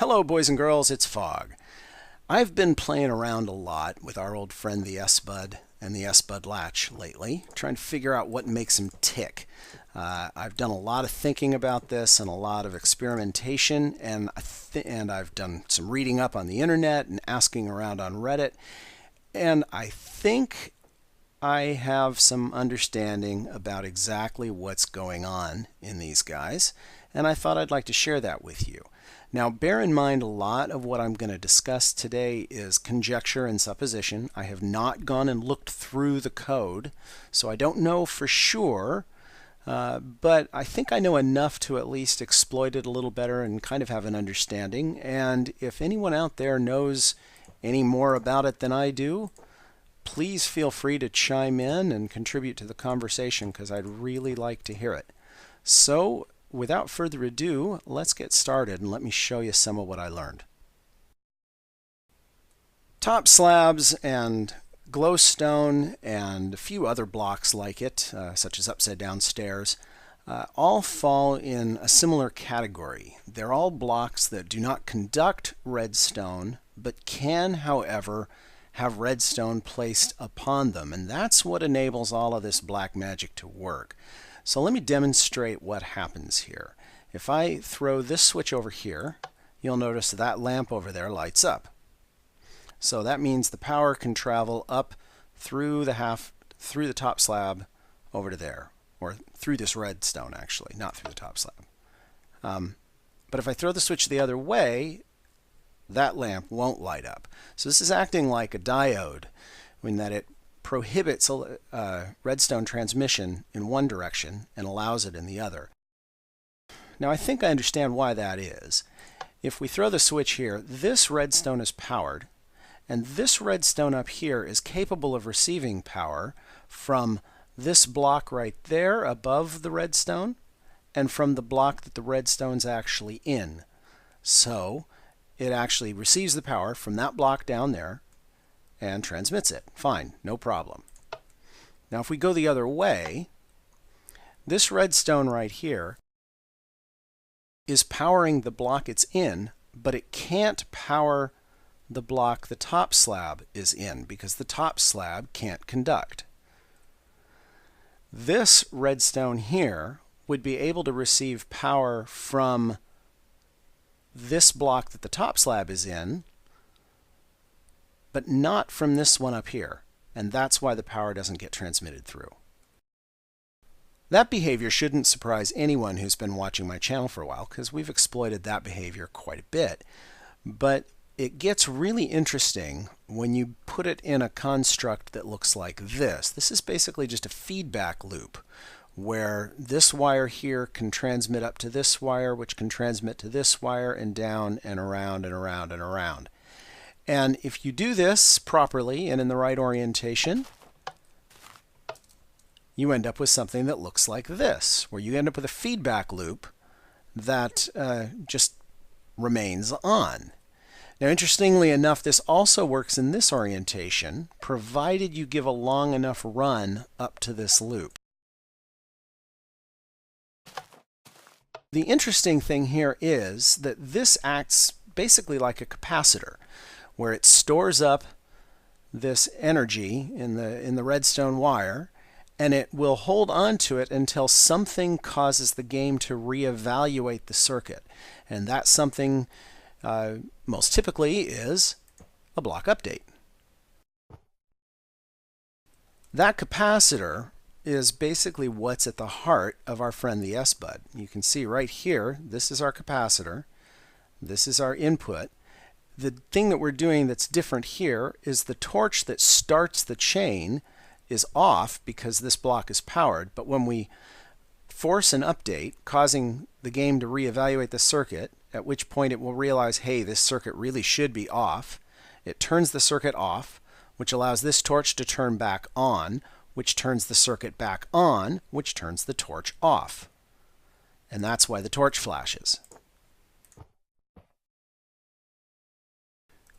Hello boys and girls, it's FoG. I've been playing around a lot with our old friend the S-BUD and the S-BUD Latch lately, trying to figure out what makes him tick. I've done a lot of thinking about this and a lot of experimentation, and I've done some reading up on the internet and asking around on Reddit, and I think I have some understanding about exactly what's going on in these guys, and I thought I'd like to share that with you. Now, bear in mind a lot of what I'm going to discuss today is conjecture and supposition. I have not gone and looked through the code, so I don't know for sure, but I think I know enough to at least exploit it a little better and kind of have an understanding. And if anyone out there knows any more about it than I do, please feel free to chime in and contribute to the conversation because I'd really like to hear it. So, without further ado, let's get started and let me show you some of what I learned. Top slabs and glowstone and a few other blocks like it, such as upside down stairs, all fall in a similar category. They're all blocks that do not conduct redstone, but can, however, have redstone placed upon them. And that's what enables all of this black magic to work. So let me demonstrate what happens here. If I throw this switch over here, you'll notice that lamp over there lights up. So that means the power can travel up through the top slab over to there, or through this redstone actually, not through the top slab. But if I throw the switch the other way, that lamp won't light up. So this is acting like a diode, in that it prohibits redstone transmission in one direction and allows it in the other. Now I think I understand why that is. If we throw the switch here, this redstone is powered, and this redstone up here is capable of receiving power from this block right there above the redstone and from the block that the redstone's actually in. So it actually receives the power from that block down there and transmits it. Fine, no problem. Now if we go the other way, this redstone right here is powering the block it's in, but it can't power the block the top slab is in because the top slab can't conduct. This redstone here would be able to receive power from this block that the top slab is in, but not from this one up here, and that's why the power doesn't get transmitted through. That behavior shouldn't surprise anyone who's been watching my channel for a while, because we've exploited that behavior quite a bit. But it gets really interesting when you put it in a construct that looks like this. This is basically just a feedback loop, where this wire here can transmit up to this wire, which can transmit to this wire, and down and around and around and around. And if you do this properly and in the right orientation, you end up with something that looks like this, where you end up with a feedback loop that just remains on. Now, interestingly enough, this also works in this orientation, provided you give a long enough run up to this loop. The interesting thing here is that this acts basically like a capacitor, where it stores up this energy in the redstone wire, and it will hold on to it until something causes the game to reevaluate the circuit. And that something most typically is a block update. That capacitor is basically what's at the heart of our friend the S-BUD. You can see right here, this is our capacitor, this is our input. The thing that we're doing that's different here is the torch that starts the chain is off because this block is powered, but when we force an update causing the game to reevaluate the circuit, at which point it will realize, hey, this circuit really should be off, it turns the circuit off, which allows this torch to turn back on, which turns the circuit back on, which turns the torch off. And that's why the torch flashes.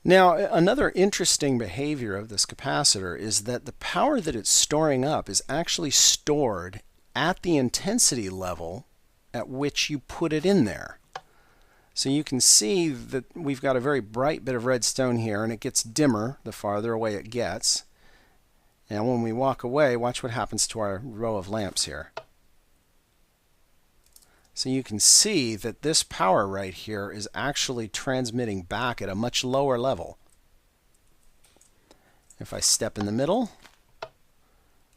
Now, another interesting behavior of this capacitor is that the power that it's storing up is actually stored at the intensity level at which you put it in there. So you can see that we've got a very bright bit of redstone here, and it gets dimmer the farther away it gets. And when we walk away, watch what happens to our row of lamps here. So you can see that this power right here is actually transmitting back at a much lower level. If I step in the middle,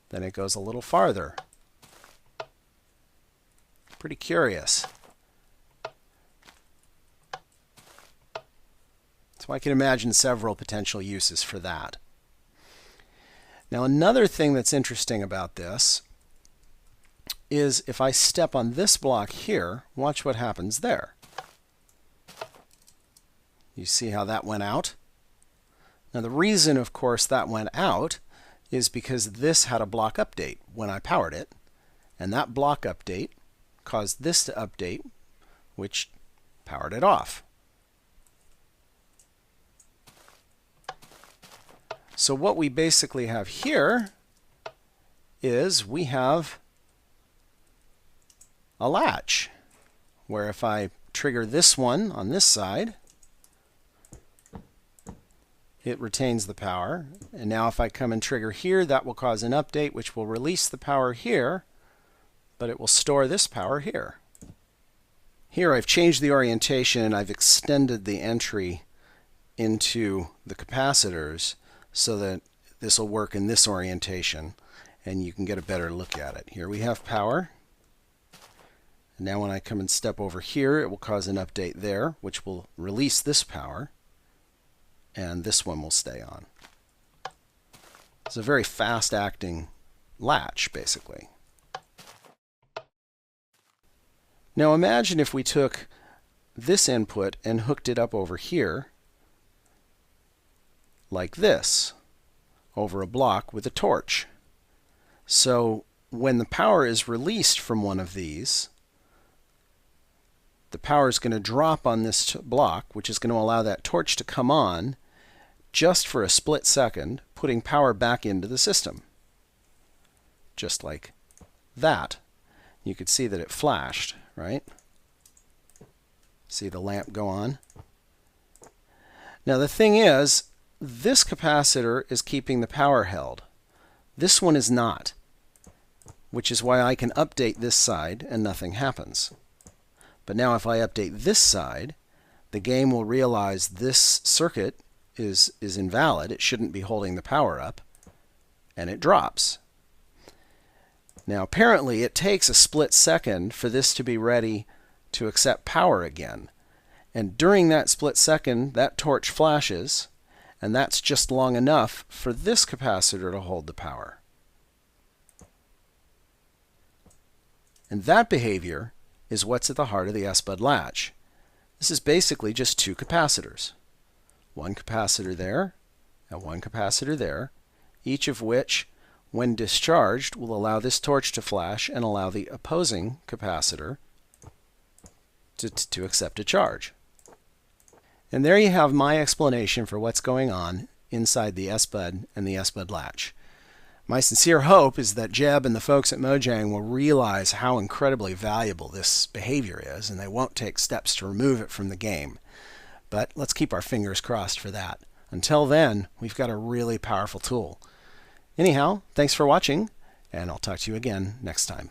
then it goes a little farther. Pretty curious. So I can imagine several potential uses for that. Now another thing that's interesting about this is if I step on this block here, watch what happens there. You see how that went out? Now the reason, of course, that went out is because this had a block update when I powered it, and that block update caused this to update, which powered it off. So what we basically have here is we have a latch, where if I trigger this one on this side, it retains the power. And now if I come and trigger here, that will cause an update which will release the power here, but it will store this power here. Here I've changed the orientation and I've extended the entry into the capacitors so that this will work in this orientation and you can get a better look at it. Here we have power. And now when I come and step over here, it will cause an update there, which will release this power, and this one will stay on. It's a very fast-acting latch, basically. Now imagine if we took this input and hooked it up over here, like this, over a block with a torch. So when the power is released from one of these, the power is going to drop on this block, which is going to allow that torch to come on just for a split second, putting power back into the system. Just like that. You could see that it flashed, right? See the lamp go on? Now the thing is, this capacitor is keeping the power held. This one is not, which is why I can update this side and nothing happens. But now if I update this side, the game will realize this circuit is invalid. It shouldn't be holding the power up, and it drops. Now apparently it takes a split second for this to be ready to accept power again. And during that split second, that torch flashes, and that's just long enough for this capacitor to hold the power. And that behavior is what's at the heart of the S-BUD latch. This is basically just two capacitors. One capacitor there and one capacitor there, each of which, when discharged, will allow this torch to flash and allow the opposing capacitor to accept a charge. And there you have my explanation for what's going on inside the S-BUD and the S-BUD latch. My sincere hope is that Jeb and the folks at Mojang will realize how incredibly valuable this behavior is, and they won't take steps to remove it from the game. But let's keep our fingers crossed for that. Until then, we've got a really powerful tool. Anyhow, thanks for watching, and I'll talk to you again next time.